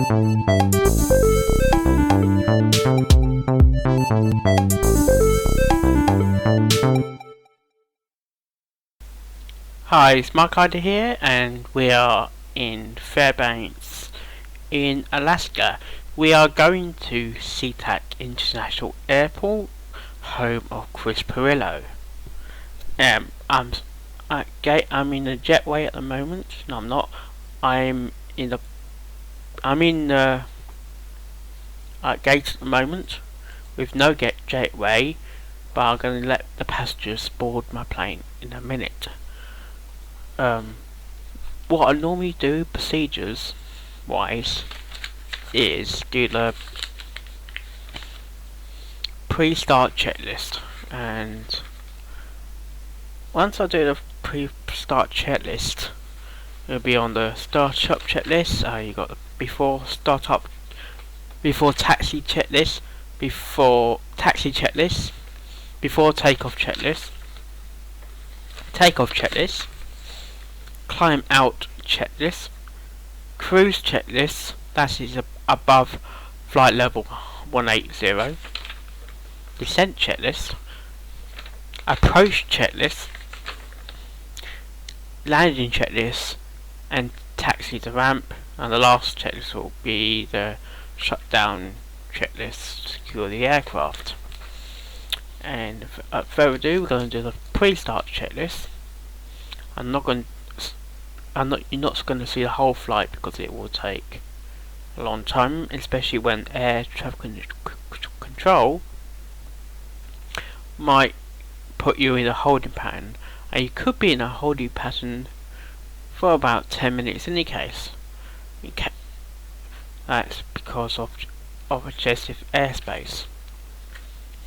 Hi, it's Mark Hyder here, and we are in Fairbanks in Alaska. We are going to Seatac International Airport, home of Chris Perillo. I'm in a jetway at the moment. No, I'm not. I'm in the gate at the moment with no jetway, but I'm going to let the passengers board my plane in a minute. What I normally do, procedures wise, is do the pre-start checklist, and once I do the pre-start checklist, it'll be on the startup checklist. You got the before taxi checklist, before takeoff checklist, climb out checklist, cruise checklist, that is above flight level 180, descent checklist, approach checklist, landing checklist, and taxi to ramp, and the last checklist will be the shutdown checklist to secure the aircraft. And without further ado, we're going to do the pre-start checklist. You're not going to see the whole flight because it will take a long time, especially when air traffic control might put you in a holding pattern, and you could be in a holding pattern for about 10 minutes in any case. That's because of excessive airspace.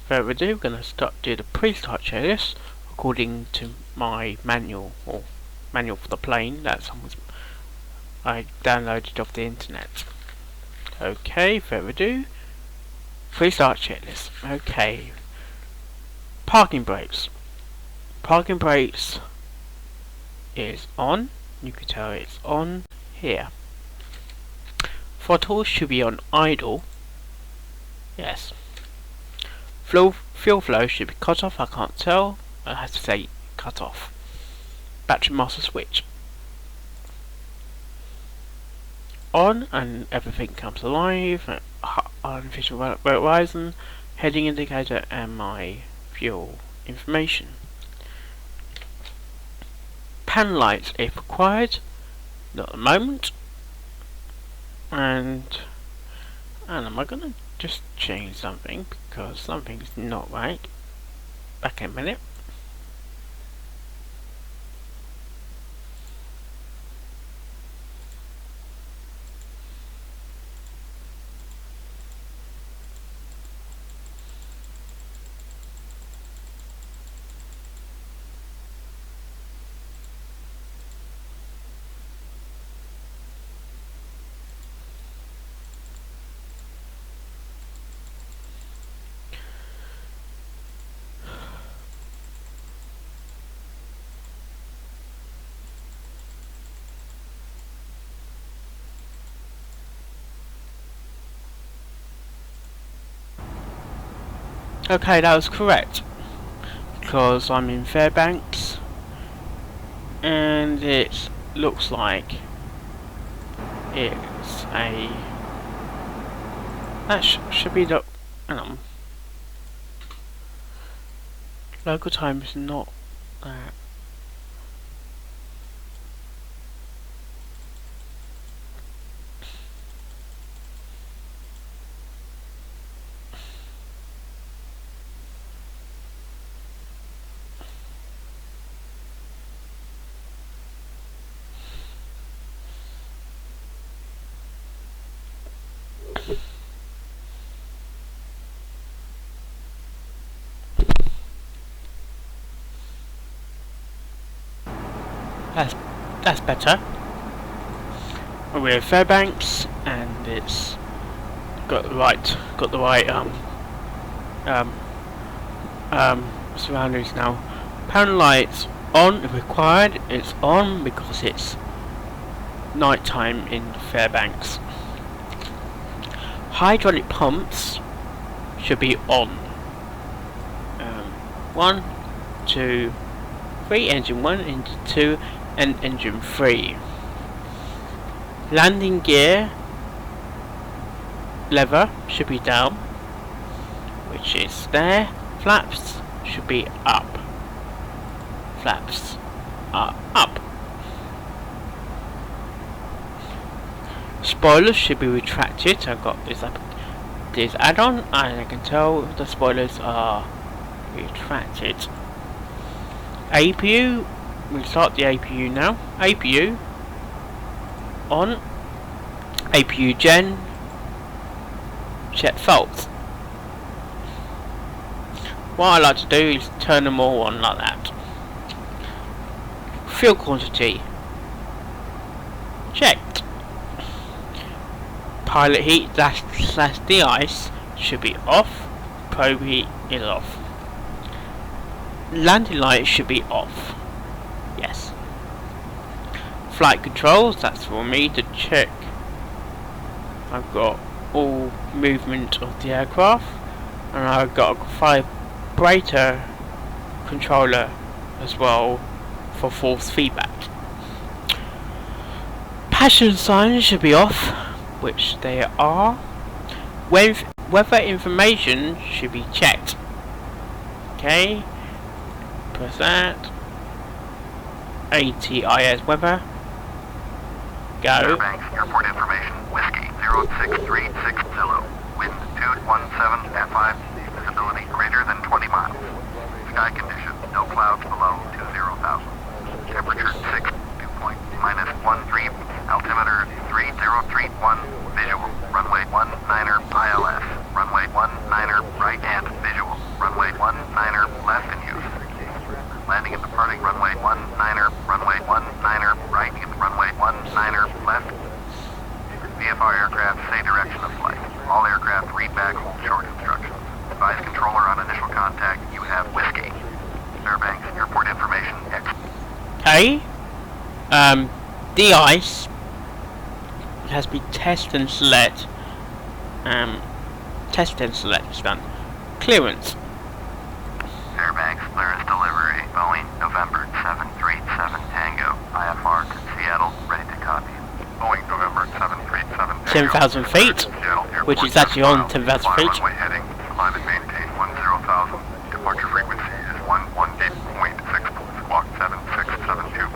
Further ado, we're going to do the pre-start checklist according to my manual for the plane that I downloaded off the internet. Okay, further ado, pre-start checklist. Okay, parking brakes. Parking brakes is on. You can tell it's on here. Throttle should be on idle. Yes. Fuel flow should be cut off. I can't tell. I have to say cut off. Battery master switch on, and everything comes alive. Artificial horizon, heading indicator, and my fuel information. Pan lights if required, not at the moment. And am I gonna just change something because something's not right? Back in a minute. Okay, that was correct, because I'm in Fairbanks, and it looks like it's a... that should be the... hang on. Local time is not that. That's better. We're in Fairbanks, and it's got the right surroundings now. Pan lights on if required. It's on because it's night time in Fairbanks. Hydraulic pumps should be on. 1, 2, 3, engine 1, engine 2 and engine 3. Landing gear lever should be down, which is there. Flaps should be up. Flaps are up. Spoilers should be retracted. I've got this add-on and I can tell the spoilers are retracted. APU, we'll start the APU now. APU on. APU gen, check faults. What I like to do is turn them all on like that. Fuel quantity checked. Pilot heat slash de-ice should be off. Probe heat is off. Landing light should be off. Yes. Flight controls, that's for me to check. I've got all movement of the aircraft, and I've got a vibrator controller as well for force feedback. Passenger signs should be off, which they are. Weather information should be checked. Okay, press that. ATIS weather. Go. Fairbanks Airport information, Whiskey 06360. Wind 217 at 5. Visibility greater than 20 miles. Sky condition, no clouds below 20,000. Temperature 6, dew point -13. Altimeter 3031. Visual. Runway 19er ILS. Runway 19er right and visual. Runway 19er left in use. Landing and departing runway 19er. Runway 19er right and runway 19er left. VFR aircraft say direction of flight. All aircraft read back hold short instructions. Advise controller on initial contact. You have Whiskey. Fairbanks Airport information X. Okay. De-ice has been test and select. Test and select is done. Clearance. Fairbanks clearance delivery. Boeing November 737 Tango. IFR to Seattle. Ready to copy. Boeing November 737 Tango. 10,000 feet, which is actually on 10,000 feet. Runway heading. Climate maintain 10,000. Departure frequency is 118.6. Squawk 7672.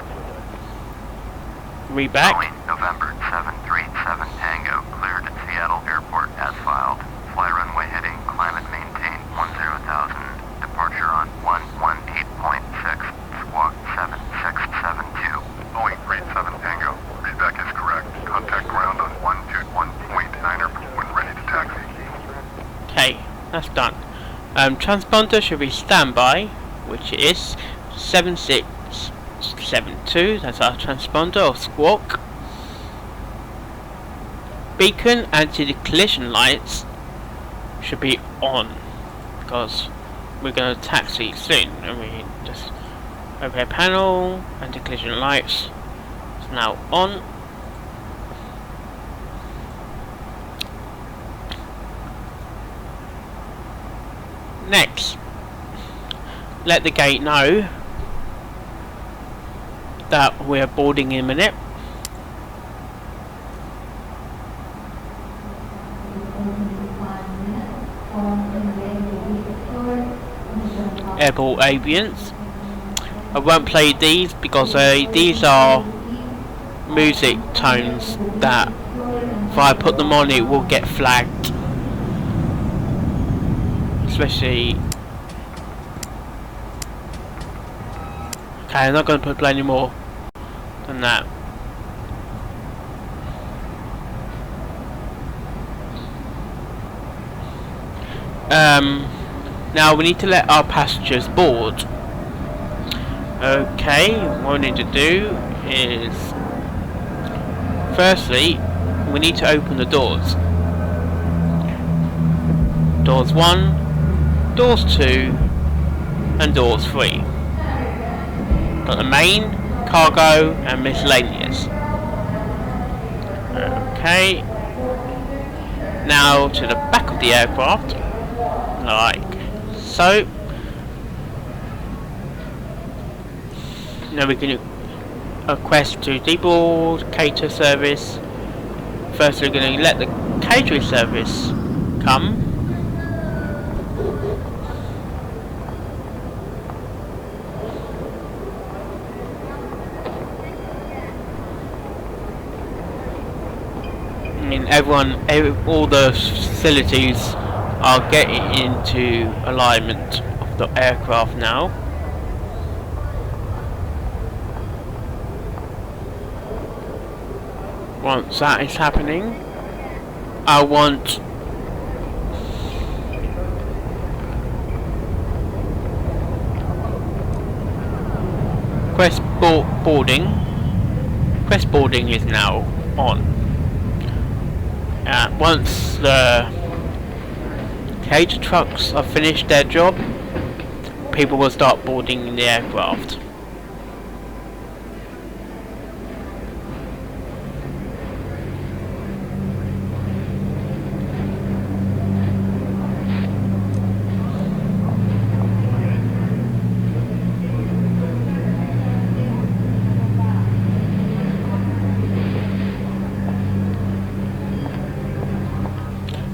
Read back. Boeing November 737 Tango cleared at Seattle Airport as filed. Fly runway heading, climate maintain 10,000. Departure on 118.6. Squawk 7672. Boeing 37 Tango. Readback is correct. Contact ground on 121.9er when ready to taxi. Okay, that's done. Transponder should be standby, which is 7672. That's our transponder or squawk. Beacon anti-collision lights should be on because we're going to taxi soon. I mean, just overhead panel, anti-collision lights is now on. Next, let the gate know that we're boarding in a minute. Airport ambience. I won't play these because these are music tones that if I put them on it will get flagged. Especially. Okay, I'm not going to play any more than that. Now we need to let our passengers board. Okay, what we need to do is firstly we need to open the doors. Doors 1, doors 2 and doors 3. Got the main, cargo and miscellaneous. Okay. Now to the back of the aircraft, like so. Now we can request to deboard cater service. First we're going to let the catering service come. And all the facilities are getting into alignment of the aircraft now. Once that is happening, I want quest boarding. Quest boarding is now on. Once the cater trucks have finished their job, people will start boarding the aircraft.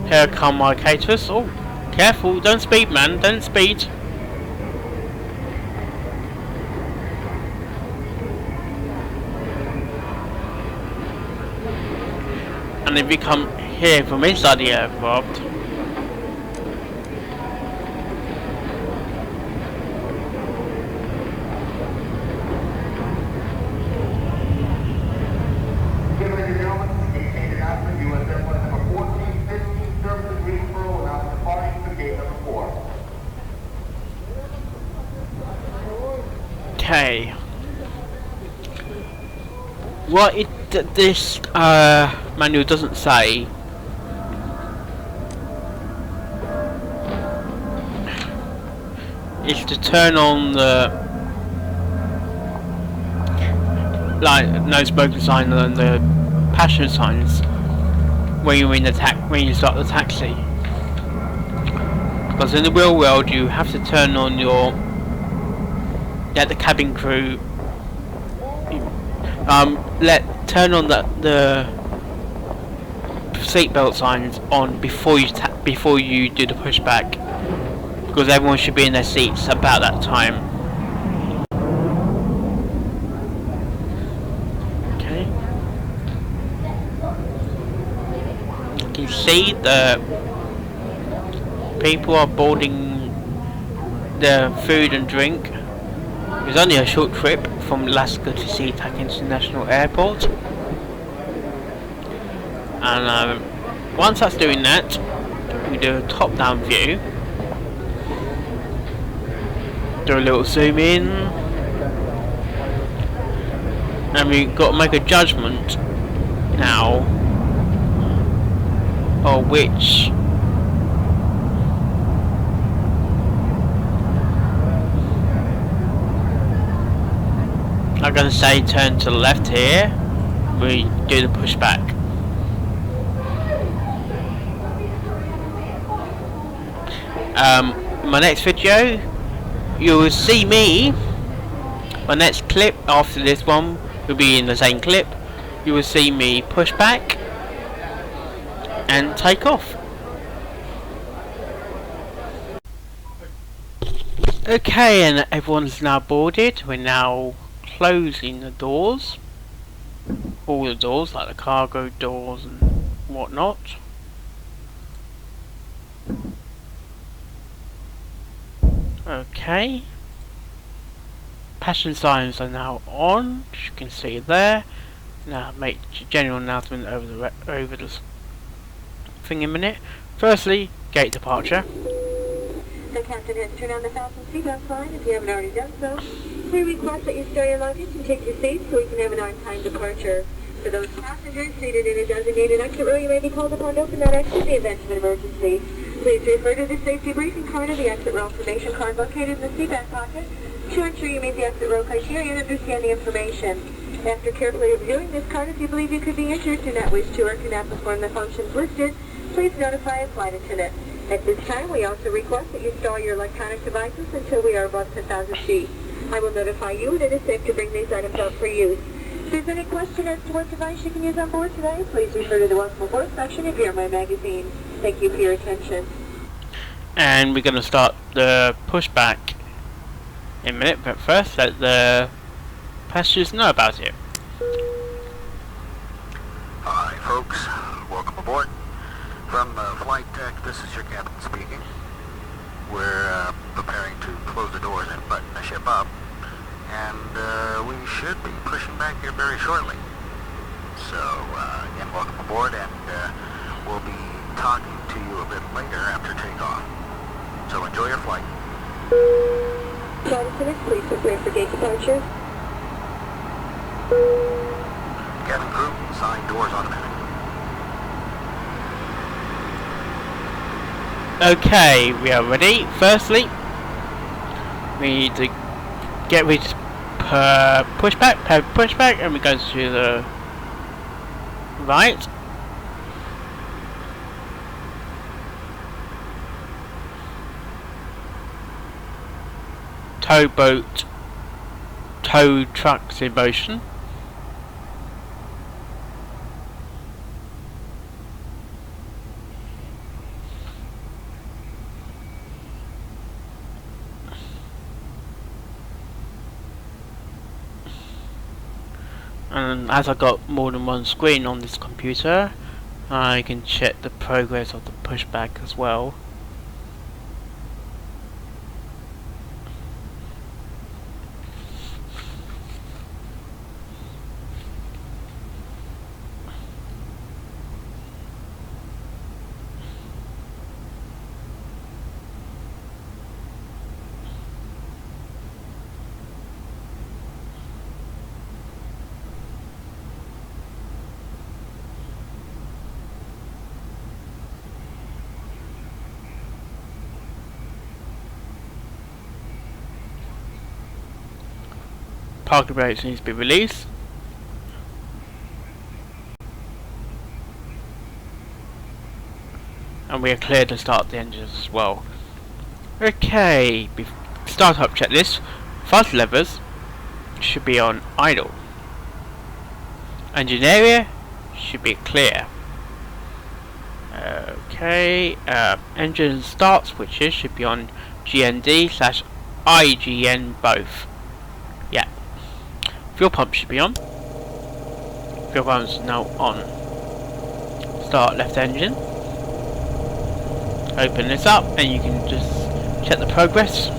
Here come my caterers. Oh, careful, don't speed, man, don't speed. And if you come here from inside the aircraft, okay. What this manual doesn't say is to turn on the no smoking sign and the passenger signs when you're in the when you start the taxi. Because in the real world you have to turn on let the cabin crew turn on the seatbelt signs on before you do the pushback, because everyone should be in their seats about that time. Okay. You can see the people are boarding the food and drink. It was only a short trip from Alaska to Seatac International Airport, and once that's doing that, we do a top-down view, do a little zoom in, and we've got to make a judgment now of which I'm going to say turn to the left here. We do the pushback. My next video, you will see me. My next clip after this one will be in the same clip. You will see me push back and take off. Okay, and everyone's now boarded. We're now closing the doors, all the doors, like the cargo doors and whatnot. Okay, passenger signs are now on, as you can see there. Now make general announcement over the thing in a minute. Firstly, gate departure. The captain has turned on the fasten seatbelt sign. If you haven't already done so, we request that you store your luggage and take your seats so we can have an on-time departure. For those passengers seated in a designated exit row, you may be called upon to open that exit in the event of an emergency. Please refer to the safety briefing card or the exit row information card located in the seat back pocket to ensure you meet the exit row criteria and understand the information. After carefully reviewing this card, if you believe you could be injured, do not wish to or cannot perform the functions listed, please notify a flight attendant. At this time, we also request that you store your electronic devices until we are above 10,000 feet. I will notify you when it is safe to bring these items out for use. If there's any question as to what device you can use on board today, please refer to the Welcome Aboard section of your My Magazine. Thank you for your attention. And we're going to start the pushback in a minute, but first let the passengers know about it. Hi folks, welcome aboard. From Flight Tech, this is your captain speaking. We're preparing to close the doors and button the ship up, and we should be pushing back here very shortly. So again, welcome aboard, and we'll be talking to you a bit later after takeoff. So enjoy your flight. Flight attendants, please prepare for gate departure. Cabin crew, sign doors automatic. Okay, we are ready. Firstly, we need to get rid of pushback, and we go to the right. Towboat, tow trucks in motion. And as I got more than one screen on this computer, I can check the progress of the pushback as well. Parking brakes needs to be released. And we are clear to start the engines as well. Okay, startup checklist. Thrust levers should be on idle. Engine area should be clear. Okay, engine start switches should be on GND/IGN both. Yeah. Fuel pump should be on. Fuel pump is now on. Start left engine. Open this up and you can just check the progress.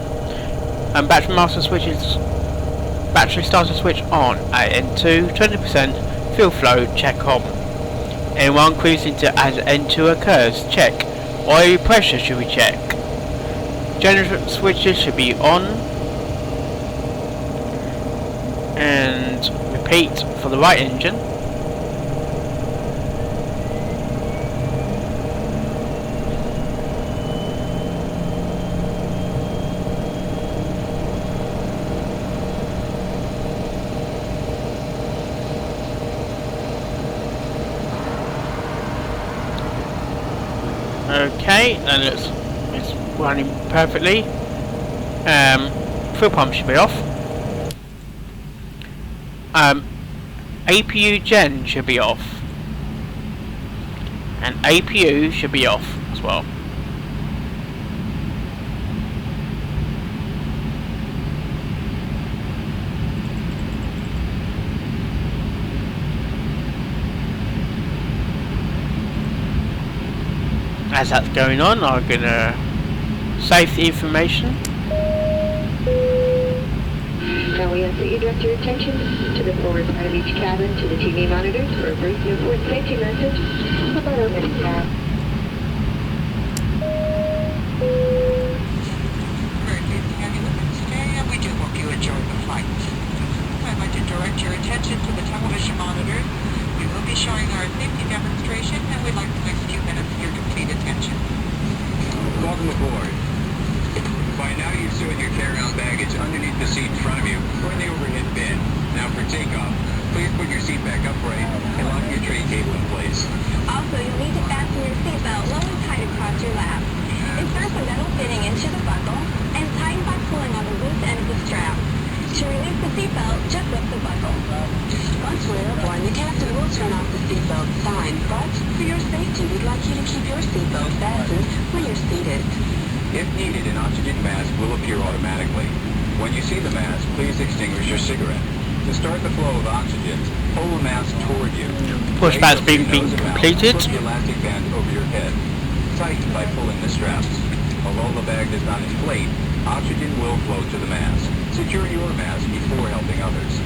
And battery master switches. Battery starter switch on at N2, 20%. Fuel flow check on. Anyone cruising to as N2 occurs, check. Oil pressure should we check. Generator switches should be on. And repeat for the right engine. Okay, and it's running perfectly. Fuel pump should be off. APU gen should be off, and APU should be off as well. As that's going on, I'm gonna save the information. Now we ask that you direct your attention to the forward side of each cabin to the TV monitors for a brief Newport safety message about our next cab. Very pleased to have you with us today, and we do hope you enjoy the flight. I'd like to direct your attention to the television monitors. We will be showing our safety demonstration, and we'd like the next few minutes of your complete attention. Welcome aboard. By now you've stored your carry-on baggage underneath the seat in front of you or in the overhead bin. Now for takeoff, please put your seat back upright and lock your tray cable in place. Also, you'll need to fasten your For your safety, we'd like you to keep your seatbelt fastened when you're seated. If needed, an oxygen mask will appear automatically. When you see the mask, please extinguish your cigarette. To start the flow of oxygen, pull the mask toward you. Pushback's been completed. Put the elastic band over your head. Tighten by pulling the straps. Although the bag does not inflate, oxygen will flow to the mask. Secure your mask before helping others.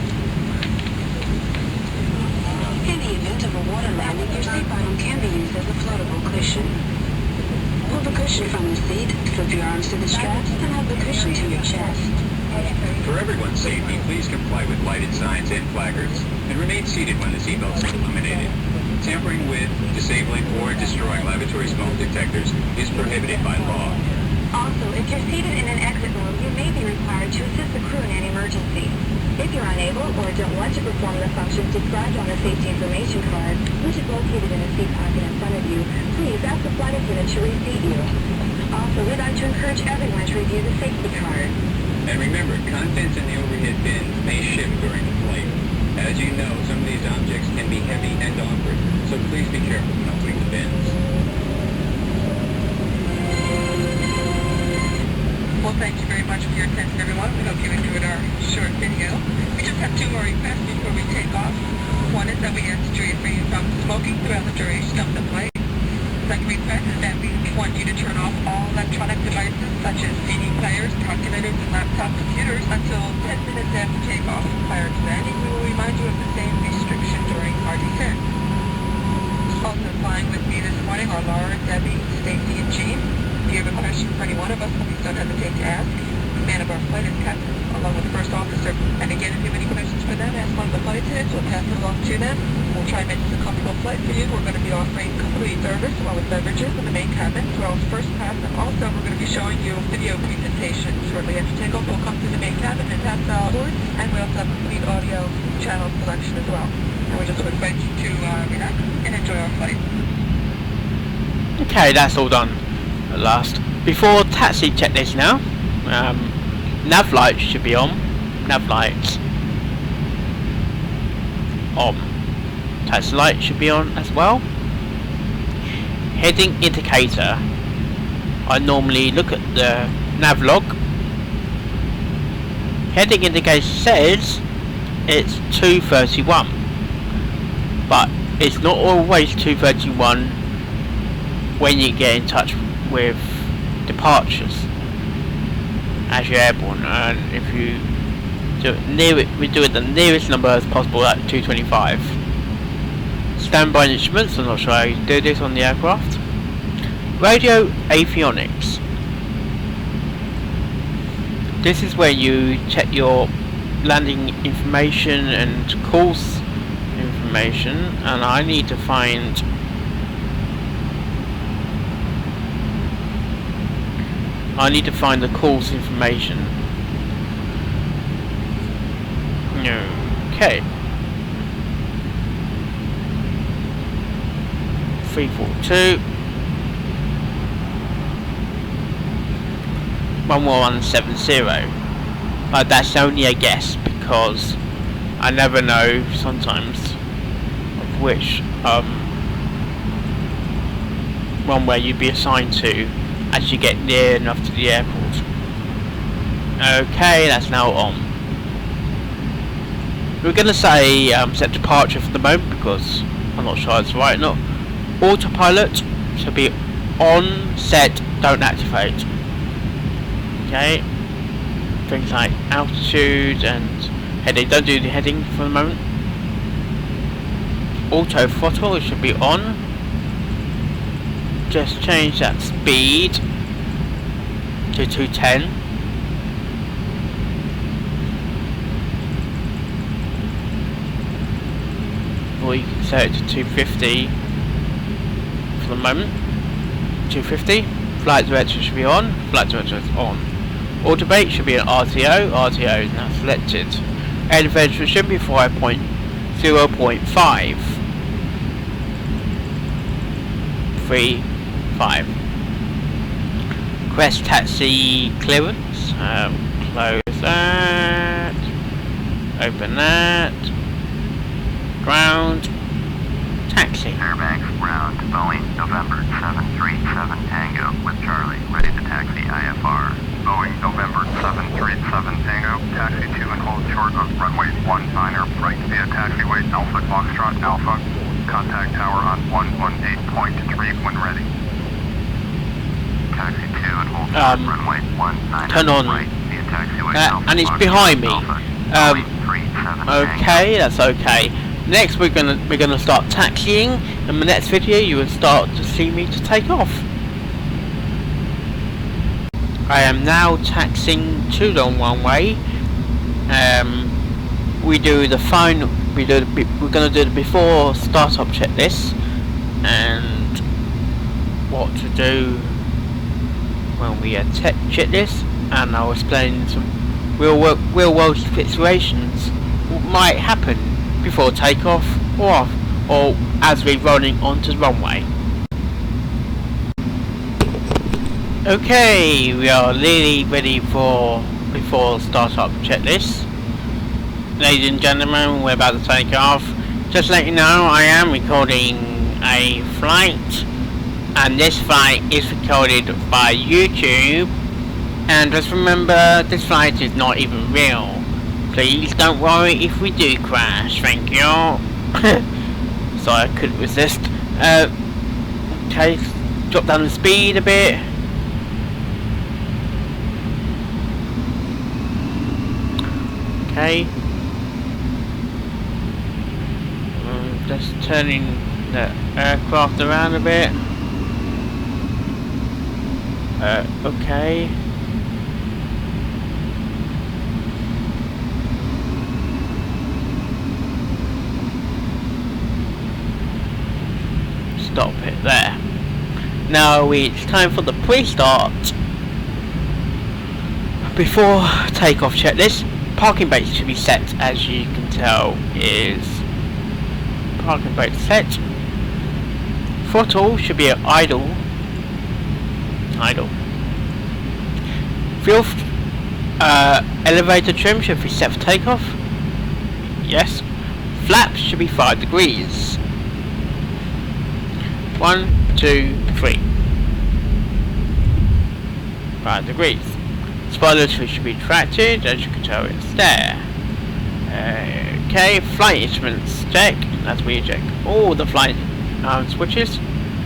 In the event of a water landing, your seat bottom can be used as a floatable cushion. Pull the cushion from the seat, flip your arms to the straps, and hold the cushion to your chest. For everyone's safety, please comply with lighted signs and placards, and remain seated when the seatbelts are illuminated. Tampering with, disabling, or destroying lavatory smoke detectors is prohibited by law. Also, if you're seated in an exit row, you may be required to assist the crew in an emergency. If you're unable or don't want to perform the functions described on the safety information card, which is located in the seat pocket in front of you, please ask the flight attendant to reseat you. Also, we'd like to encourage everyone to review the safety card. And remember, contents in the overhead bins may shift during the flight. As you know, some of these objects can be heavy and awkward, so please be careful when opening the bins. Well, thank you very much for your attention, everyone. We hope you enjoyed our short video. We just have two more requests before we take off. One is that we ask that you refrain from smoking throughout the duration of the flight. Second request is that we want you to turn off all electronic devices such as CD players, calculators, and laptop computers until 10 minutes after takeoff. Prior to landing, we will remind you of the same restriction during our descent. Also flying with me this morning are Laura, Debbie, Stacy, and Jean. If you have a question for any one of us, please don't hesitate to ask. The man of our flight is Captain, along with the first officer. And again, if you have any questions for them, ask one of the flight attendants. We'll pass those off to them. We'll try and make this a comfortable flight for you. We're going to be offering complete service along with beverages in the main cabin, as well as first class. And also, we're going to be showing you a video presentation shortly after takeoff. We'll come to the main cabin and pass out boards, and we also have complete audio channel selection as well. And we just would invite you to relax and enjoy our flight. Okay, that's all done at last. Before taxi checklist now, nav lights should be on. Nav lights on. Taxi light should be on as well. Heading indicator. I normally look at the nav log. Heading indicator says it's 231, but it's not always 231 when you get in touch with departures as you're airborne, and if you do it we do it the nearest number as possible at 225. Standby instruments, I'm not sure how you do this on the aircraft. Radio avionics. This is where you check your landing information and course information, and I need to find the course information. Okay. 342 1170. But that's only a guess because I never know sometimes of which runway you'd be assigned to as you get near enough to the airport. Okay, that's now on. We're going to say set departure for the moment because I'm not sure it's right or not. Autopilot should be on, set, don't activate. Okay. Things like altitude and heading. Don't do the heading for the moment. Auto throttle should be on. Just change that speed to 210. Or you can set it to 250 for the moment. 250. Flight director should be on. Flight director is on. Autobate should be an RTO. RTO is now selected. Elevator should be 0.5. 5. Request taxi clearance. Close that. Open that. Ground. taxi. Fairbanks ground, Boeing November 737 Tango with Charlie, ready to taxi IFR. Boeing November 737 Tango, taxi to and hold short of runway 19er, right via taxiway Alpha Foxtrot Alpha. Contact tower on 118.3 when ready. Taxi to and hold short runway 19er, turn on. right via taxiway Alpha And it's Foxtrot behind me. Alpha. Boeing 37 Okay, that's okay. Next we're gonna start taxiing. In the next video you will start to see me to take off. I am now taxiing to the runway. We're gonna do the before startup checklist and what to do when we check checklist, and I'll explain some real world situations what might happen before takeoff or as we're rolling onto the runway. Okay, we are really ready for before startup checklist. Ladies and gentlemen, we're about to take off. Just to let you know, I am recording a flight, and this flight is recorded by YouTube. And just remember, this flight is not even real. Please don't worry if we do crash, thank you. Sorry, I couldn't resist. Okay, drop down the speed a bit. Okay. Just turning the aircraft around a bit. Okay. Stop it there. Now it's time for the pre-start. Before takeoff checklist, parking brake should be set, as you can tell is parking brake set. Throttle should be at idle. Fuel elevator trim should be set for takeoff. Yes. Flaps should be 5 degrees. 1, 2, 3. 5 degrees. Spoilers should be retracted, as you can tell it's there. Okay, flight instruments check, as we check all the flight switches,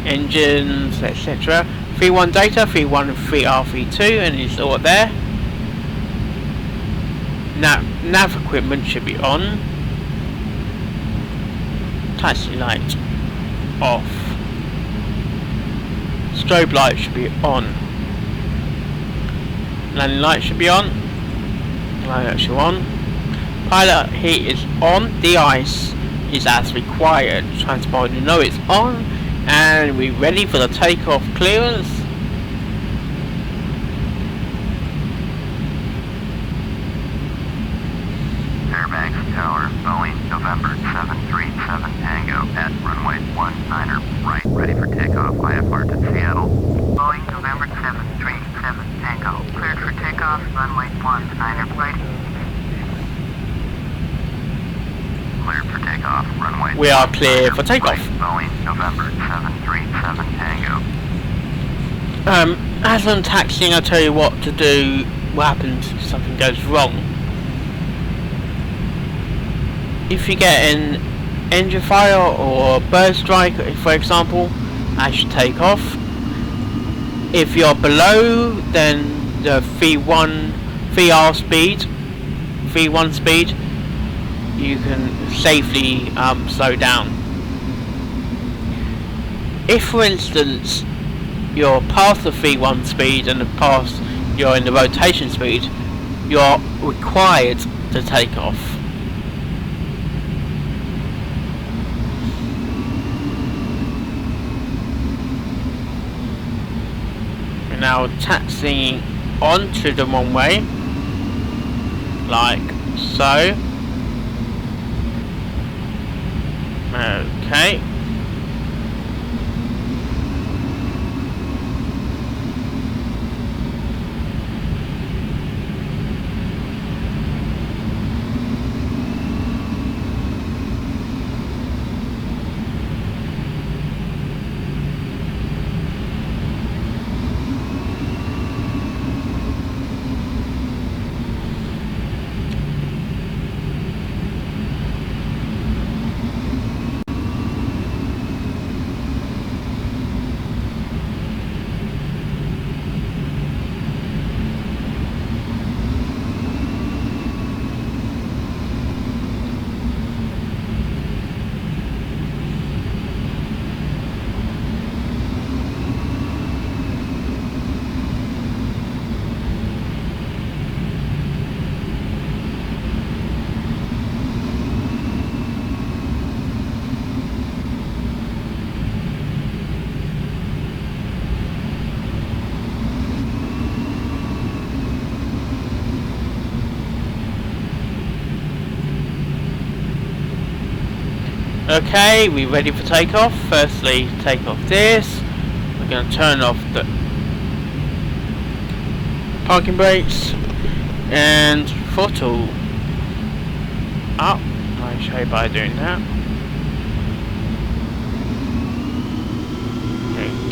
engines, etc. 3.1 data, 3.1 and 3R, 3.2, and it's all there. Nav equipment should be on. Taxi light off. Strobe light should be on. Landing light should be on. Landing light should be on. Pilot heat is on. De-ice is as required. Transponder, you know it's on. And we're ready for the takeoff clearance. Fairbanks Tower, Boeing November 737 Tango at runway 19er, right, ready for takeoff, IFR to Seattle. Boeing November 737 Tango, cleared for takeoff, runway 19er, right. Cleared for takeoff, runway. We are clear for takeoff. Right, Boeing November 737 Tango. As I'm taxiing, I'll tell you what to do, what happens if something goes wrong. If you get an engine fire or bird strike, for example, as you take off, if you're below, then the V1 speed, you can safely slow down. If, for instance, you're past the V1 speed and you're in the rotation speed, you're required to take off. We're now taxiing onto the runway, like so. Okay. Okay, we ready for takeoff. Firstly, take off this. We're going to turn off the parking brakes and throttle up. I'll show you by doing that.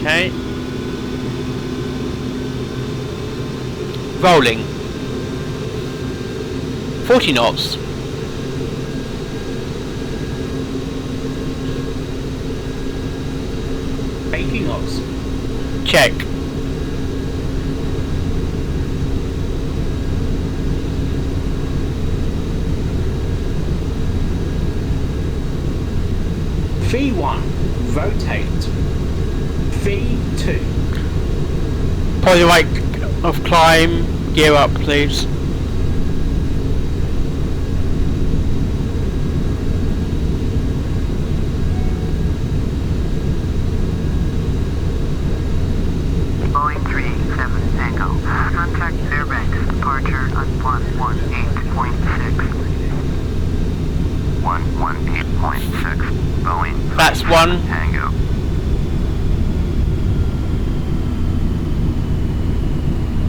Okay. Rolling. 40 knots. Knots. Check. V1, rotate. V2. Pull your right of climb, gear up please. Boeing 37 Tango. Contact Fairbanks. Departure on 118.6. 118.6. Boeing. That's one. Tango.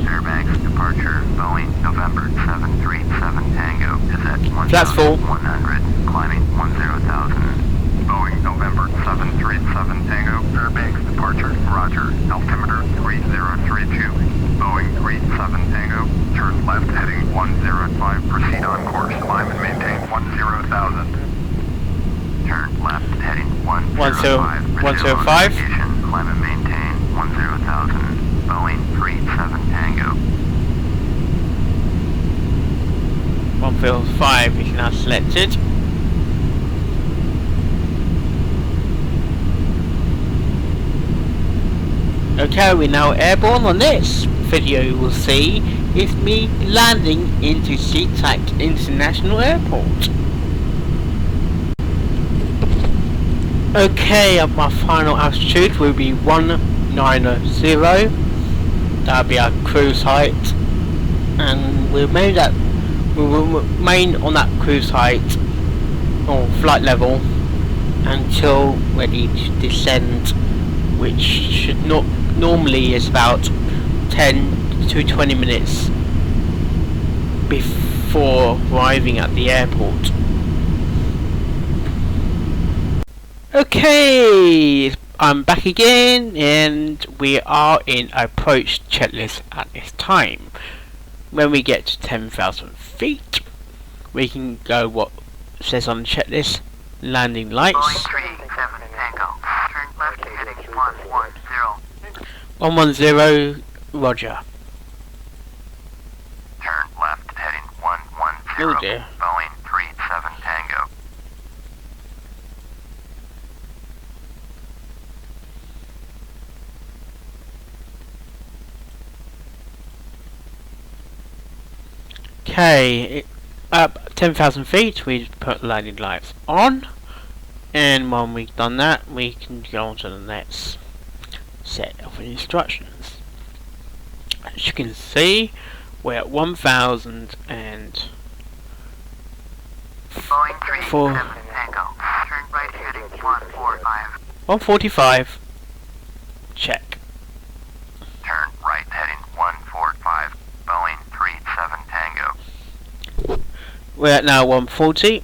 Fairbanks departure. Boeing November 737 Tango is at That's full. 100, climbing 10,000. Boeing November 737 Tango. Fairbanks departure. Roger. Altimeter 3032. Boeing 37 Tango. Turn left heading 105. Proceed on course. Climb and maintain 10,000. Turn left heading 105. 105. Climb and maintain 10,000. Boeing 37 Tango. 105 is now selected. Okay, we're now airborne. On this video you will see is me landing into Seatac International Airport. Okay, my final altitude will be 190. That'll be our cruise height, and we'll remain on that cruise height or flight level until ready to descend, which should not normally is about 10 to 20 minutes before arriving at the airport. Okay, I'm back again, and we are in approach checklist at this time. When we get to 10,000 feet, we can go what says on the checklist: landing lights. Boeing 37 Tango. Turn left heading 110. 110, roger. Turn left heading 110. Oh dear. Boeing 37 Tango. Okay, up 10,000 feet, we put landing lights on, and when we've done that, we can go on to the next set of instructions. As you can see, we're at 1,000 and Boeing 37 Tango. Turn right heading 145. 145. Check. Turn right heading 145. Boeing 37 Tango. We're at now 140.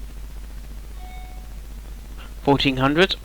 1400.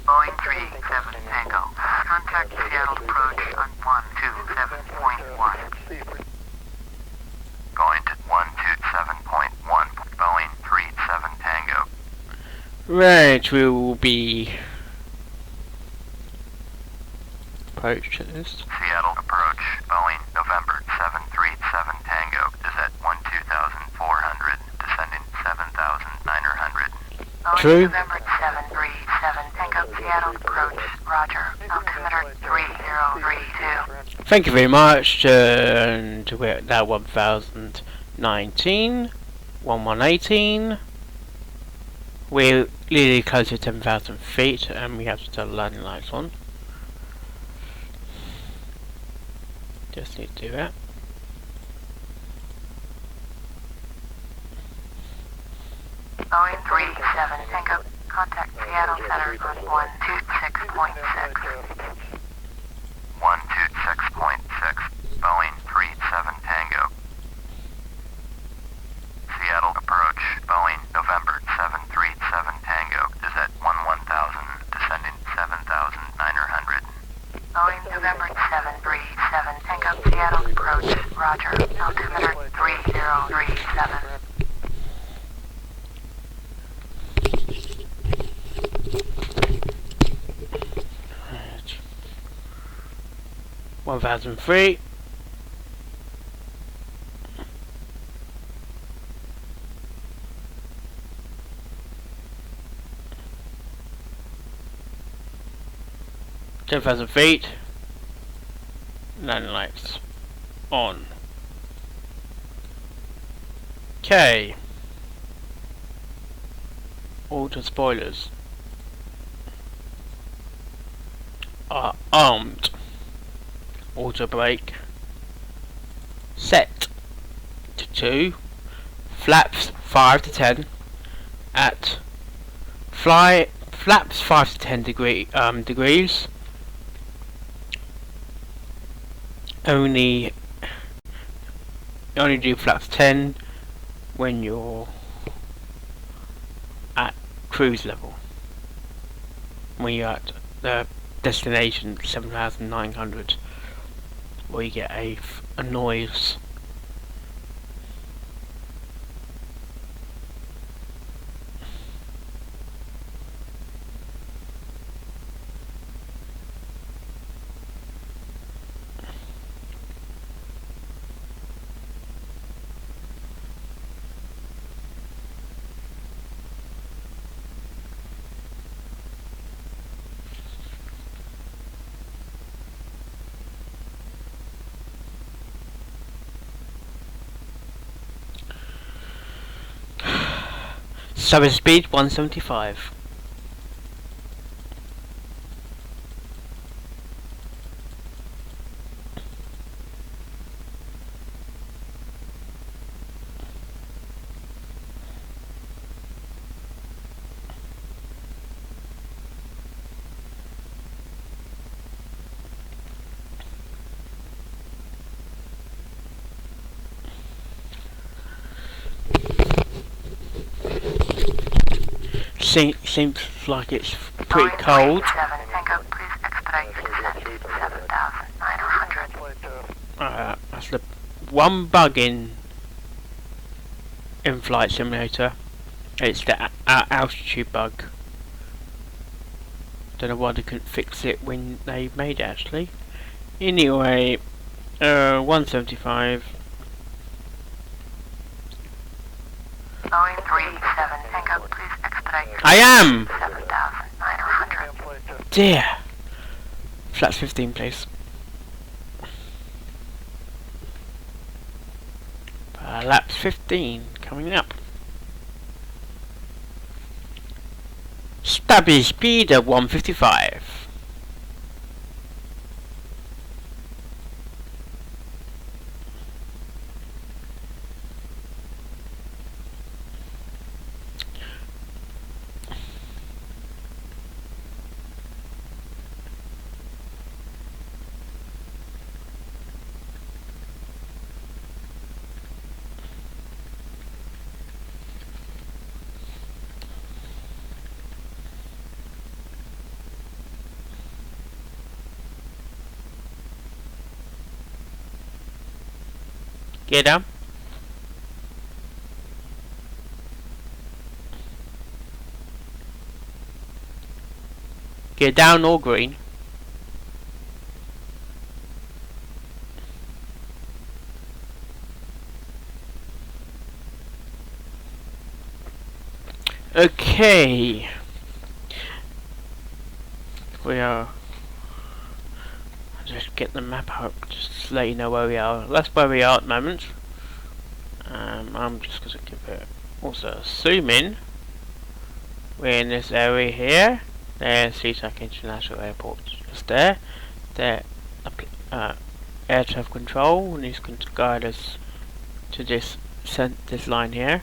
Boeing 37 Tango. Contact Seattle approach on 127.1. Going to 127.1. Boeing 37 Tango. Right, we will be approach to this. Seattle approach. Boeing November crew. November 737, Tango Seattle approach, roger, altimeter 3032. Thank you very much, and we're at now 1019, 1118. We're really close to 10,000 feet, and we have to turn the landing lights on. Just need to do that. Boeing 37, Tango, contact Seattle Center on 126.6. 126.6, Boeing 37 Tango. Seattle approach, Boeing November 737 Tango, is at 1000, descending 7,900. Boeing November 737 Tango, Seattle approach, roger, altimeter 3037. 1003. feet. Landing lights on. Okay. Auto spoilers are armed. Auto brake set to 2. Flaps 5 to 10 at flaps 5 to 10 degrees. Only do flaps 10 when you're at cruise level. When you're at the destination 7,900, where you get a noise. Service speed 175. Seems like it's pretty cold. Tango, please expedite your descent to 7,900. That's the one bug in Flight Simulator. It's the altitude bug. Don't know why they couldn't fix it when they made it actually. Anyway, 175. Boeing 37 Tango, please expedite your I am! 7,900. Dear. Flaps 15 please. Laps 15 coming up. Stubby speed of 155. Get down. Get down or green. Okay. We are. I'll just get the map up just to let you know where we are. That's where we are at the moment. I'm just going to give it also a zoom in. We're in this area here. There's Seatac International Airport just there. There, air traffic control, and he's going to guide us to this line here.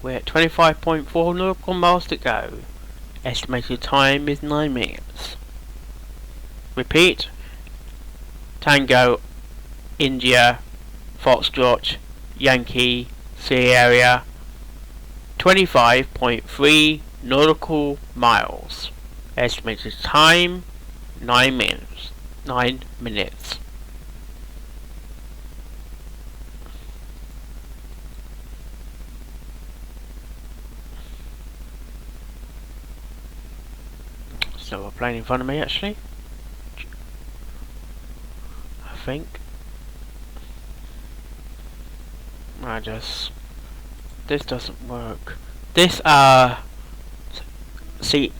We're at 25.4 nautical miles to go. Estimated time is 9 minutes. Repeat. Tango, India, Foxtrot, Yankee, Sierra. 25.3 nautical miles. Estimated time 9 minutes. 9 minutes. So a plane in front of me actually. I think. This doesn't work. This see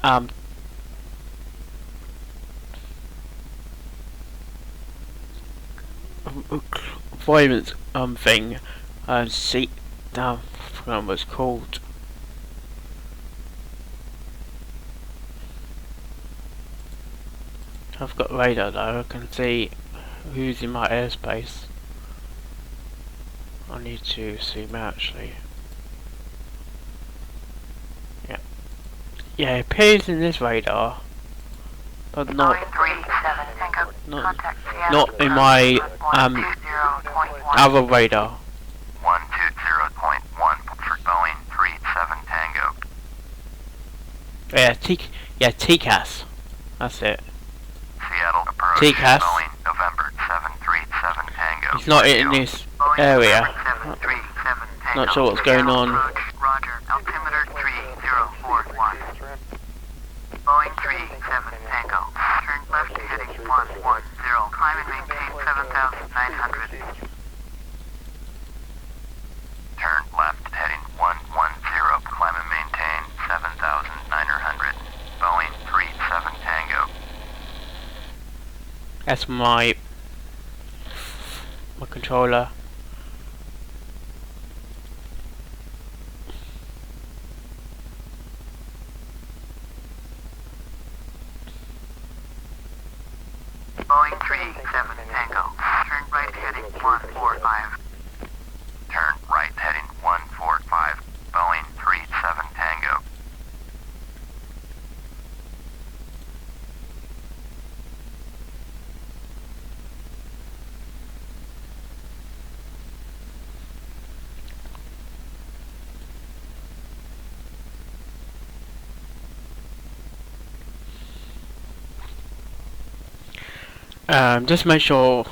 avoidance thing see I forgot what it's called. I've got radar though, I can see who's in my airspace. I need to zoom out actually. Yeah, it appears in this radar, but not in my other radar. 120.1 for Boeing 37 Tango. Yeah, TCAS. That's it. Seattle approach. TCAS. Boeing November 737 Tango. It's not in this area. Not sure what's going on. Roger. Altimeter 3041. Boeing 37 Tango. Turn left heading 110. Climb and maintain 7,900. Turn left heading 110. Climb and maintain 7,900. Boeing 37 Tango. That's my controller. Boeing 37 Tango. Turn right heading 145. Turn right heading 145. Boeing 37 Tango. Just make sure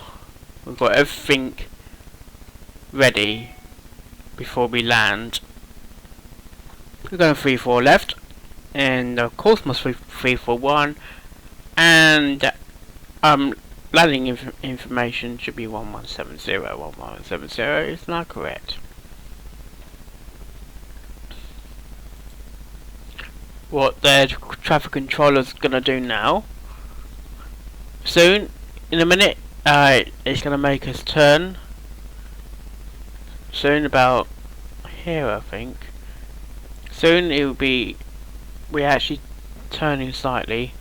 we've got everything ready before we land. We're going 3-4 left, and of course must be 3-4-1, and landing information should be 1170. 1170 is not correct. What the traffic controller's gonna do now, soon, in a minute, it's gonna make us turn. Soon, about here, I think. Soon it will be. We're actually turning slightly.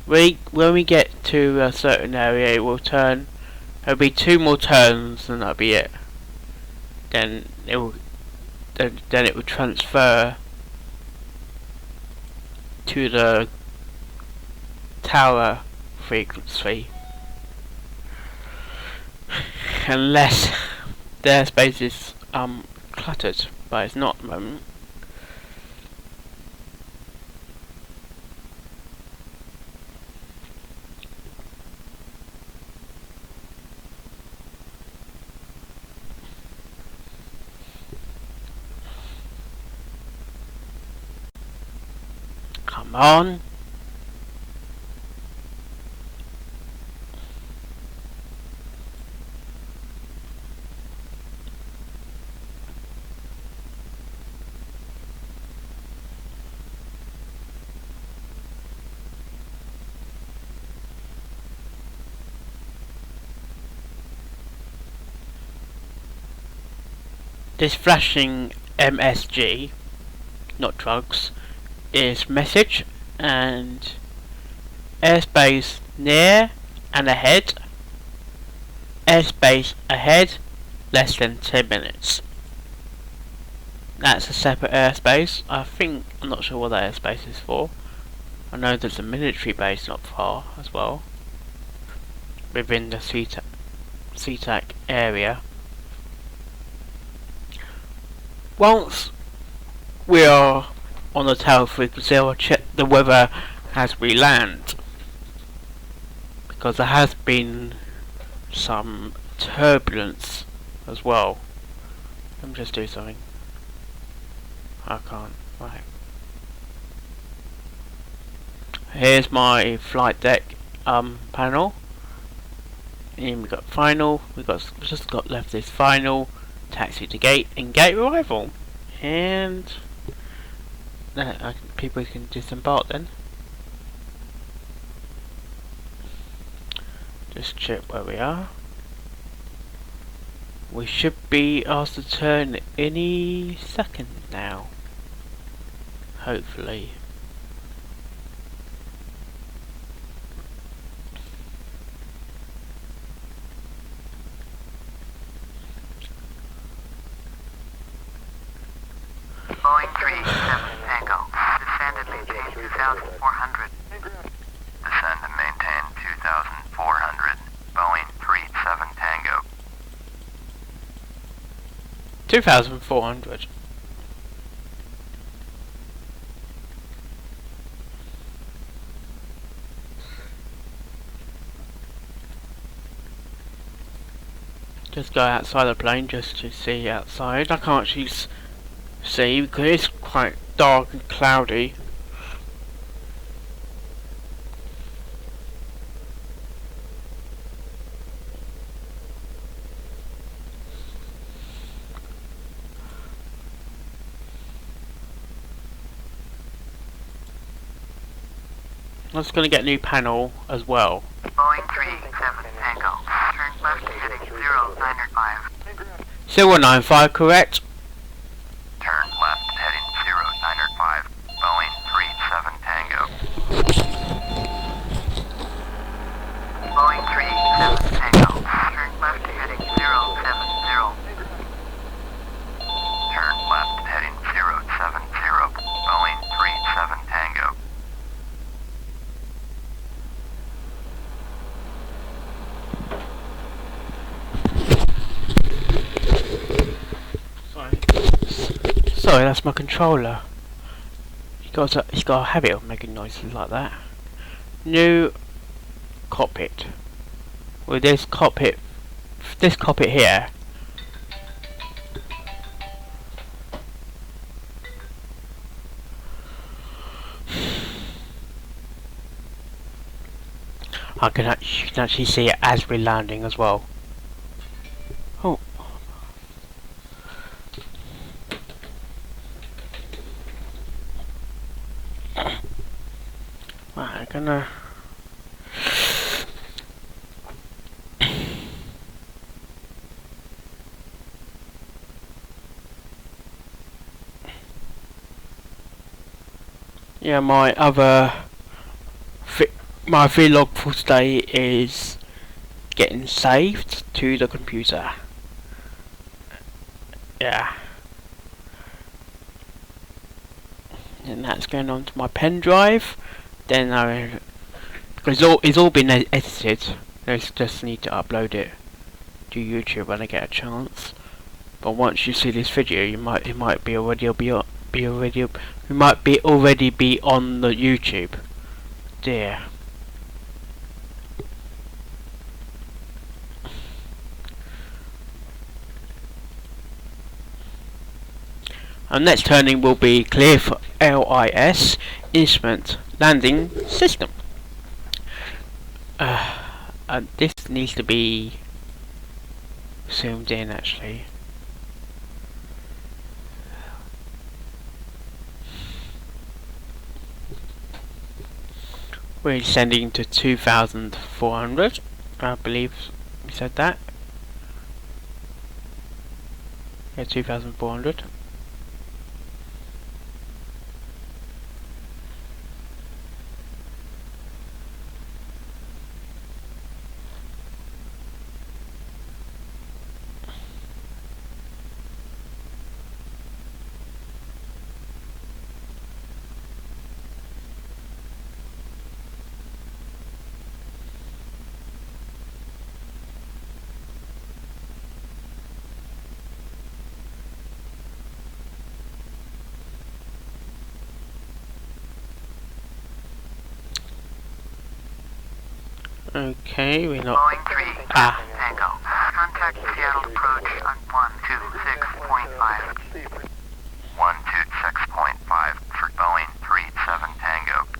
When we get to a certain area, it will turn. There'll be 2 more turns, and that'll be it. Then it will. Then it will transfer to the tower frequency, unless the airspace is cluttered, but it's not at the moment. Come on. This flashing MSG, not drugs, is message and airspace near and ahead, airspace ahead less than 10 minutes. That's a separate airspace. I'm not sure what that airspace is for. I know there's a military base not far as well, within the Seatac area. Once we are on the tail frequency, I'll check the weather as we land, because there has been some turbulence as well. Let me just do something. I can't. Right. Here's my flight deck panel. And we got final. We just got left this final. Taxi to gate and gate arrival, and people can disembark then. Just check where we are. We should be asked to turn any second now, hopefully. Boeing 37 Tango. Descend and maintain 2,400. Descend and maintain 2,400. Boeing 37 Tango. 2,400. Just go outside the plane just to see outside. I can't actually see because it's quite dark and cloudy. I'm just going to get a new panel as well. Boeing 37 Tango. Turn left heading 095. 095, correct? Turn left heading 095. Boeing 37 Tango. Boeing 37 Tango. Turn left heading 070. Turn left heading 070. Boeing 37 Tango. Sorry, that's my controller. He's got a habit of making noises like that. New cockpit. With this cockpit here. You can actually see it as we're landing as well. Oh. Right, I'm gonna yeah, my vlog for today is getting saved to the computer. Yeah. And that's going on to my pen drive. Then because it's all been edited. I just need to upload it to YouTube when I get a chance. But once you see this video, it might be already be on the YouTube. Dear. Our next turning will be clear for LIS instrument landing system. And this needs to be zoomed in actually. We're descending to 2,400. I believe we said that. Yeah, 2,400. Okay, we're not. Boeing 3 Tango. Contact Seattle approach on 126.5. 126.5 for Boeing 37 Tango.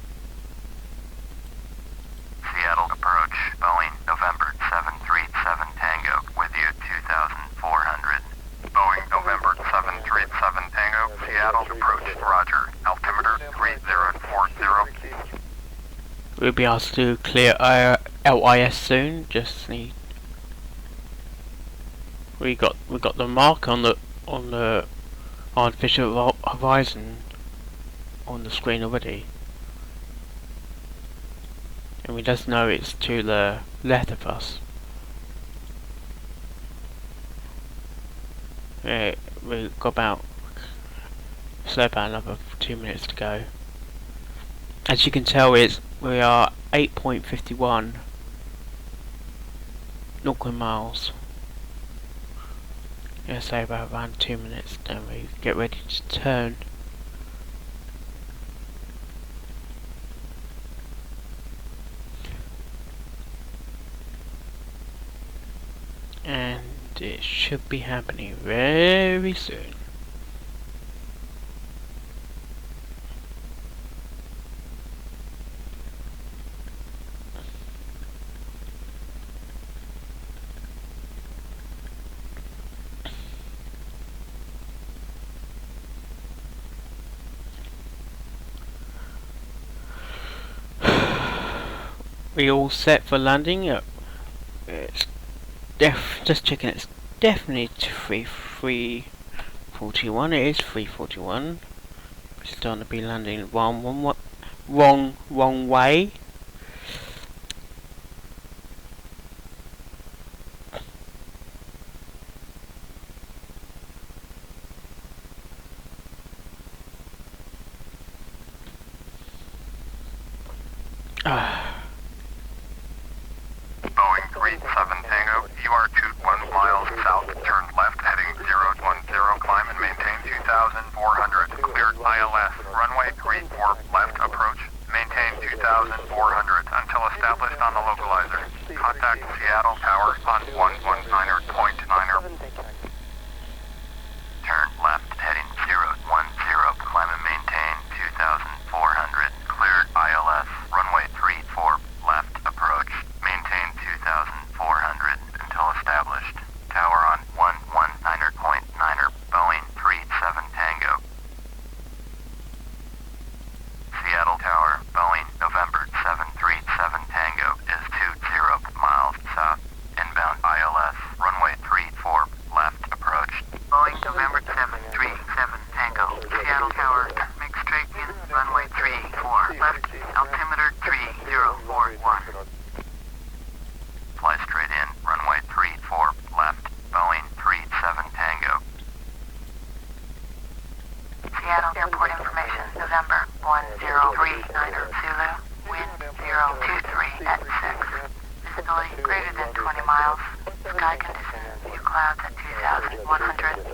Seattle approach, Boeing November 737 Tango, with you 2,400. Boeing November 737 Tango, Seattle approach, roger, altimeter 3040. We'll be asked to clear LIS soon. Just need. We got the mark on the artificial horizon on the screen already, and we just know it's to the left of us. Yeah, we've got about another 2 minutes to go. As you can tell, we are 8.51 nautical miles. Yeah, say about around 2 minutes, then we get ready to turn. And it should be happening very soon. We all set for landing? It's just checking, it's definitely 341. It is 341. We're starting to be landing wrong way. Boeing 37 Tango, you are 21 miles south, turn left heading 010, climb and maintain 2,400, cleared ILS, runway 34 left approach, maintain 2,400 until established on the localizer. Contact Seattle Tower on 119.9er. Turn left heading 010, climb and maintain 2,400, cleared ILS, runway 34 left approach, maintain 2,400 until established. Tower on 119.9er, Boeing 37 Tango. Seattle Tower, Boeing November 737 Tango is 20 miles south, inbound ILS, runway 34 left approach. Boeing November 737 Tango, Seattle Tower, make straight in, runway 34 left, altimeter 3041. Fly straight in, runway 34 left, Boeing 37 Tango. Seattle Airport information, November 1039er Zulu, wind 023 at 6. Visibility greater than 20 miles. Sky conditions, few clouds at 2,000. 100.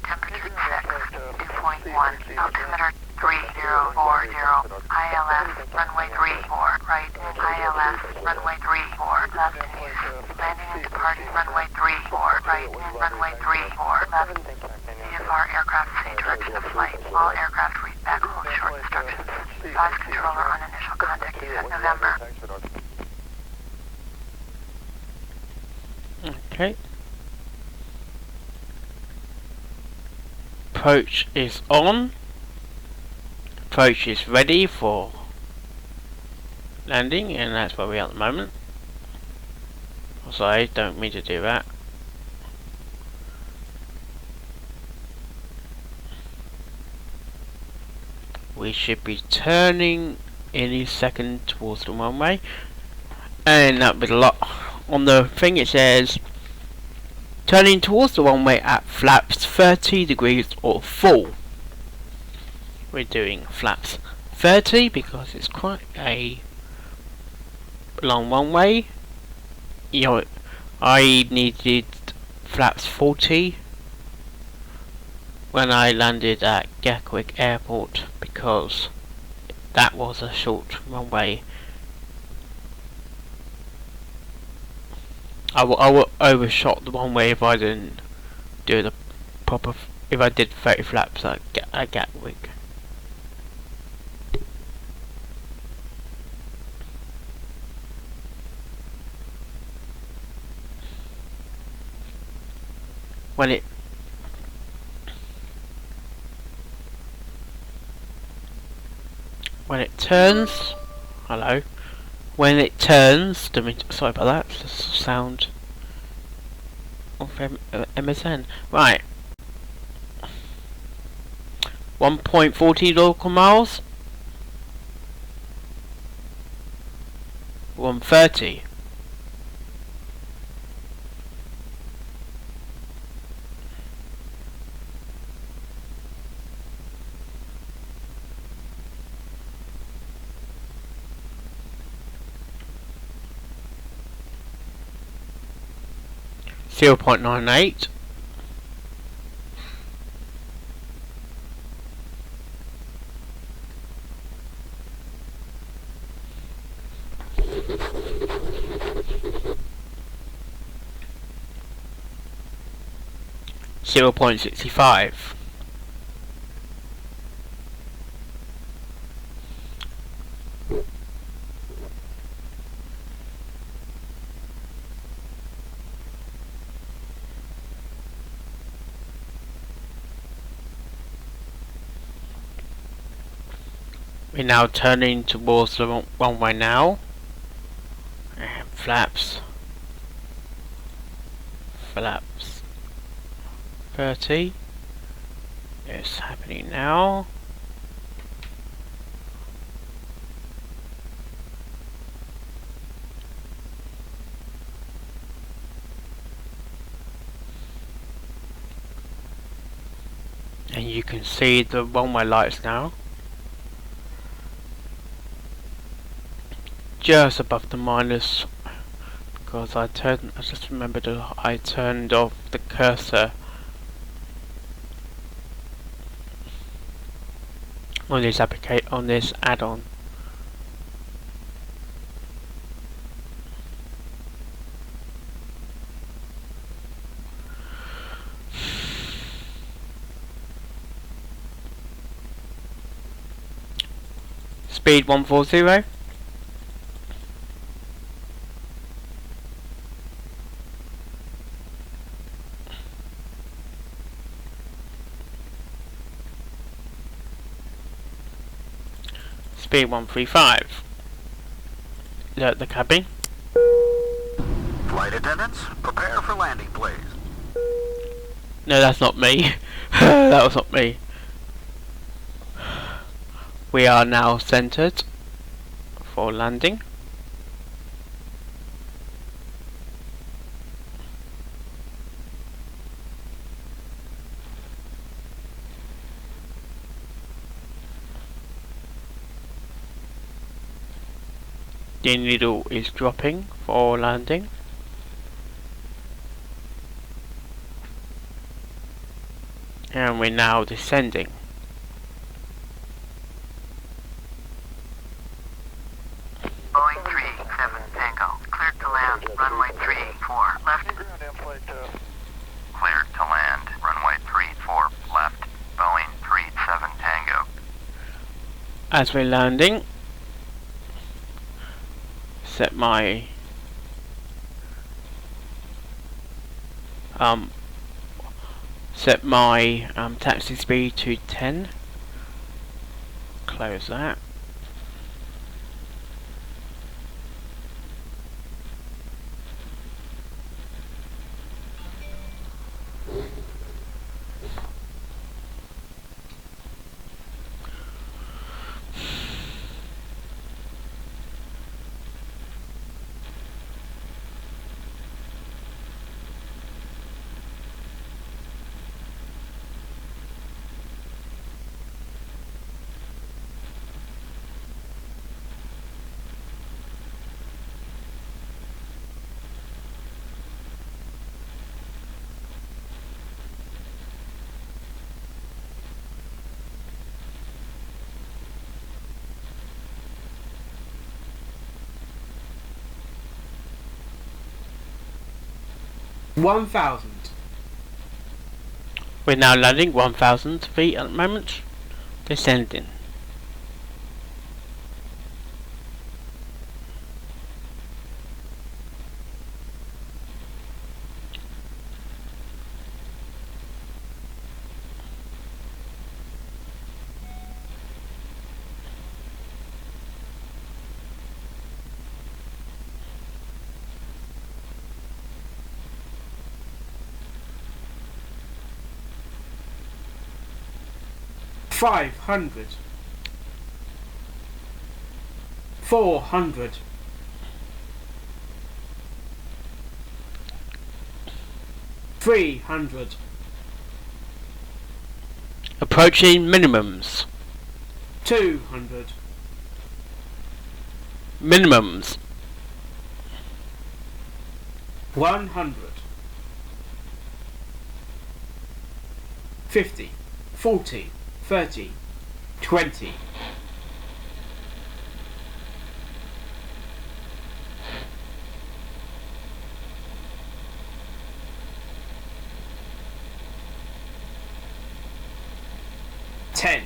Temperature check. 2.1. Altimeter 3040. ILS runway 34. Right. ILS runway 34. Left news. Landing and departing runway 34. Right. Runway 34. Left. CFR aircraft say direction of flight. All aircraft read backhaul short instructions. Advise controller on initial contact use at November. Okay. Approach is on. Approach is ready for landing, and that's where we are at the moment. Oh, sorry, don't mean to do that. We should be turning any second towards the runway, and that was a lot. On the thing it says turning towards the runway at flaps 30 degrees or full. We're doing flaps 30 because it's quite a long runway. You know, I needed flaps 40 when I landed at Gatwick Airport because that was a short runway. I would overshot the runway if I didn't do the proper. If I did 30 flaps at Gatwick. When it turns, hello. When it turns, sorry about that. The sound of MSN. Right. 1.40 local miles. 130. 0.98. .65. We're now turning towards the runway now. And flaps 30. It's happening now. And you can see the runway lights now. Just above the minus, because I just remembered I turned off the cursor on this add-on. Speed 140. Speed 135. Alert the cabin. Flight attendants, prepare for landing, please. No, that's not me. That was not me. We are now centered for landing. The needle is dropping for landing. And we're now descending. Boeing 37 Tango, cleared to land, runway 34, left. Cleared to land, runway 34, left. Boeing 37 Tango. As we're landing, set my taxi speed to 10. Close that. One thousand. We're now landing 1,000 feet at the moment. Descending. Five hundred. 400. 300. Approaching minimums. 200. Minimums. 100. 50. 40. 30. 20. 10.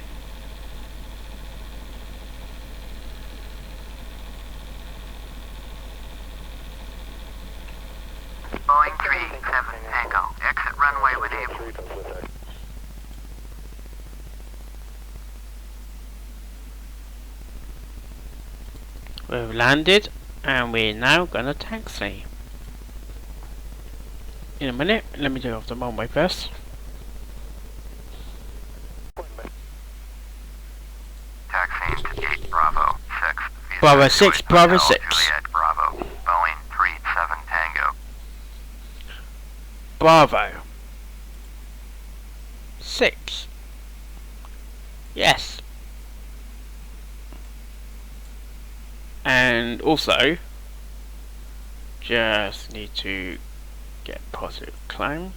37 Tango, exit runway when able. We've landed and we're now gonna taxi. In a minute, let me do it off the runway first. Taxiing to gate Bravo 6. Bravo 6, Bravo Hotel 6. Juliet Bravo, Boeing 37 Tango. Bravo 6. Yes. And also, just need to get positive climb.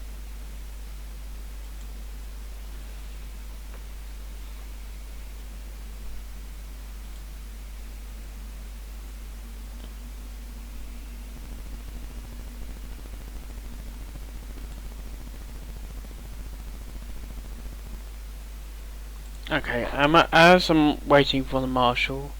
Okay, as I'm waiting for the marshal,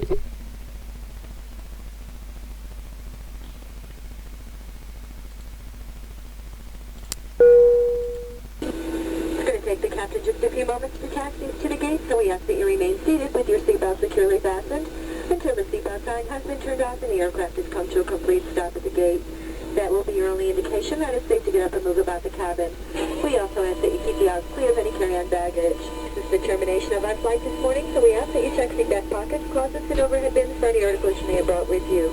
It's going to take the captain just a few moments to taxi to the gate, so we ask that you remain seated with your seatbelt securely fastened until the seatbelt sign has been turned off and the aircraft has come to a complete stop at the gate. That will be your only indication that it's safe to get up and move about the cabin. We also ask that you keep the aisles clear of any carry-on baggage. This is the termination of our flight this morning, so we ask that you check the back pockets, closets, and overhead bins for any articles you may have brought with you.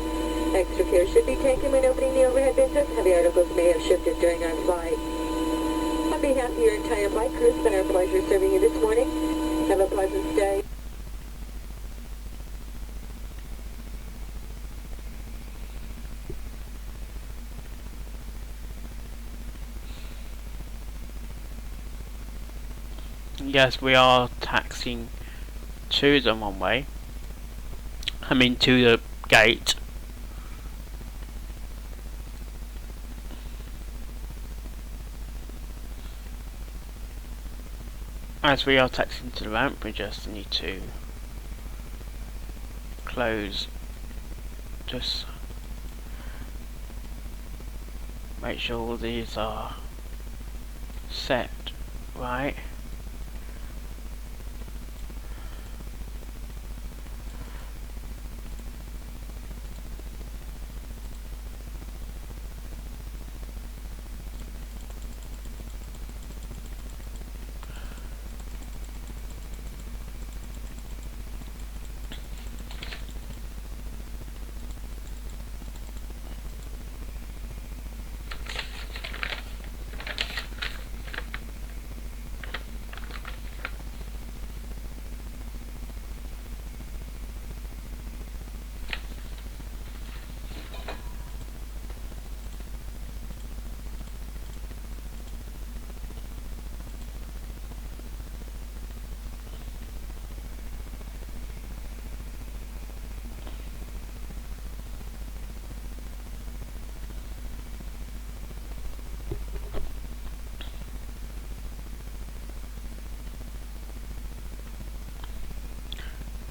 Extra care should be taken when opening the overhead bins, as heavy articles may have shifted during our flight. On behalf of your entire flight crew, it's been our pleasure serving you this morning. Have a pleasant stay. Yes, we are taxiing to the runway. I mean to the gate. As we are taxiing to the ramp, we just need to close, just make sure all these are set right.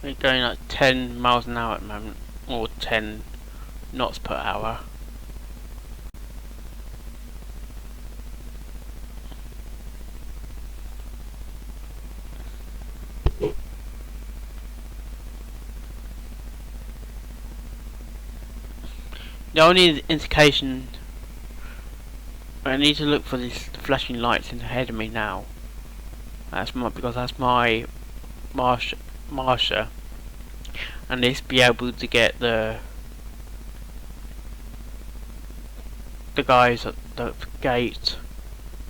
We're going at 10 miles an hour at the moment, or 10 knots per hour. The only indication, I need to look for these flashing lights in ahead of me now. Because that's my marsher, and this be able to get the guys at the gate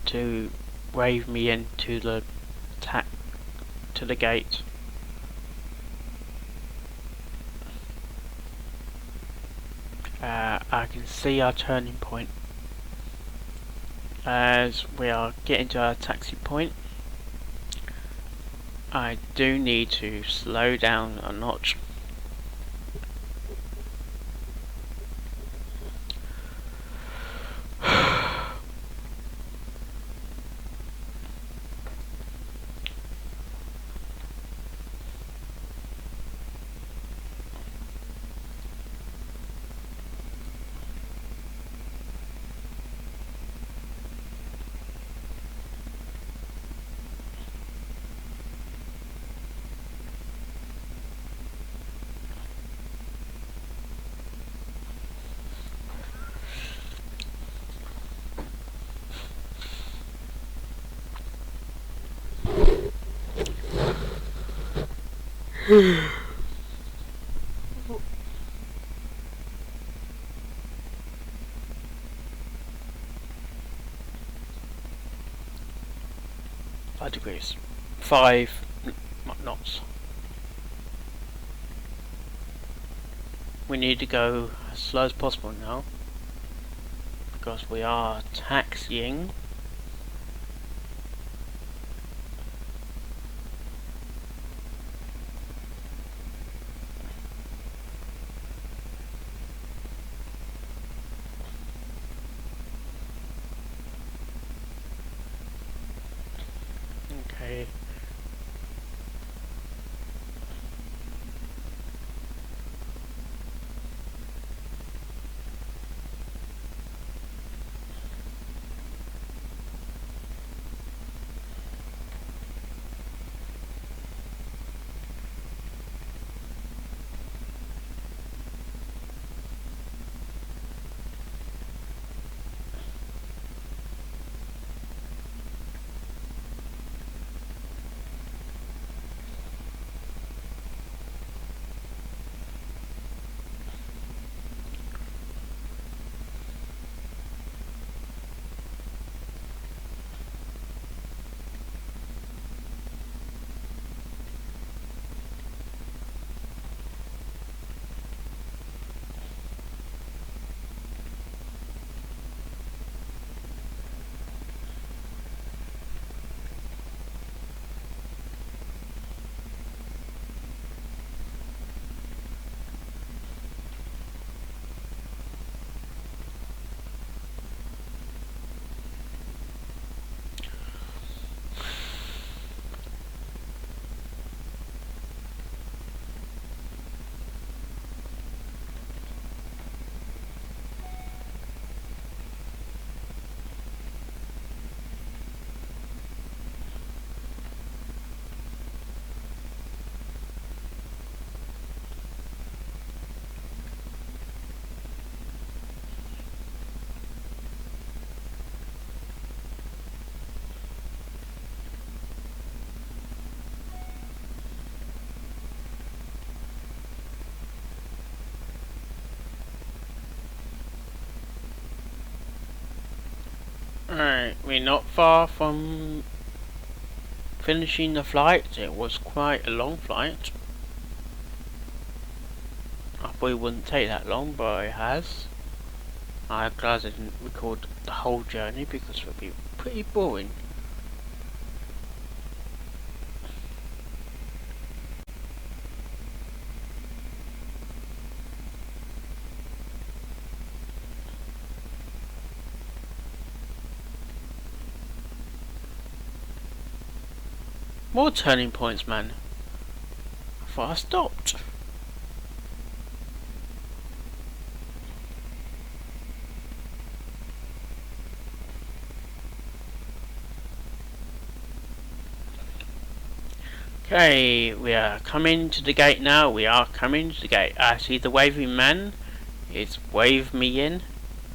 to wave me into the gate. I can see our turning point as we are getting to our taxi point. I do need to slow down a notch. degrees. 5 knots. We need to go as slow as possible now, because we are taxiing. Okay. Alright, we're not far from finishing the flight. It was quite a long flight. I thought it wouldn't take that long, but it has. I'm glad I didn't record the whole journey because it would be pretty boring. More turning points, man. I thought I stopped. Okay, we are coming to the gate now. We are coming to the gate. I see the waving man. It's waved me in,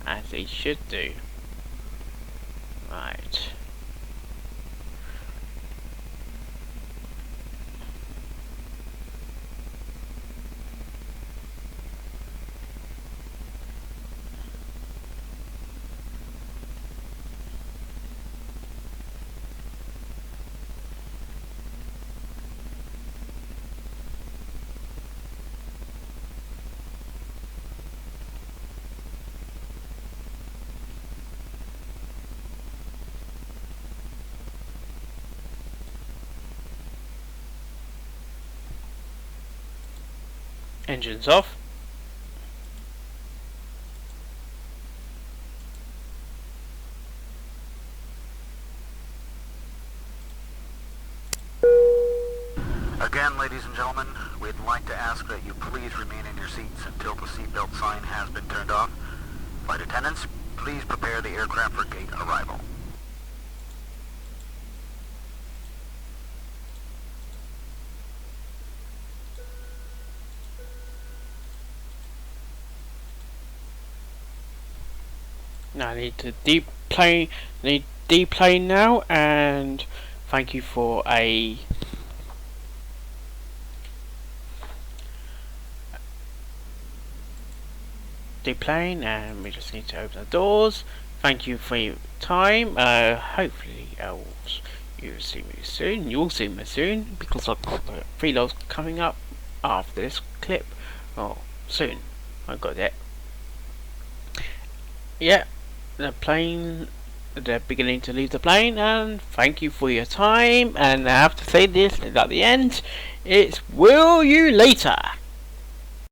as he should do. Right. Engines off. Again, ladies and gentlemen, we'd like to ask that you please remain in your seats until the seatbelt sign has been turned off. Flight attendants, please prepare the aircraft for gate arrival. Now I need to deplane now, and thank you for a deplane, and we just need to open the doors. Thank you for your time. Hopefully you'll see me soon. You'll see me soon because I've got the preloads coming up after this clip. Oh, soon. I've got it. Yeah. They're beginning to leave the plane, and thank you for your time, and I have to say this at the end, it's will you later.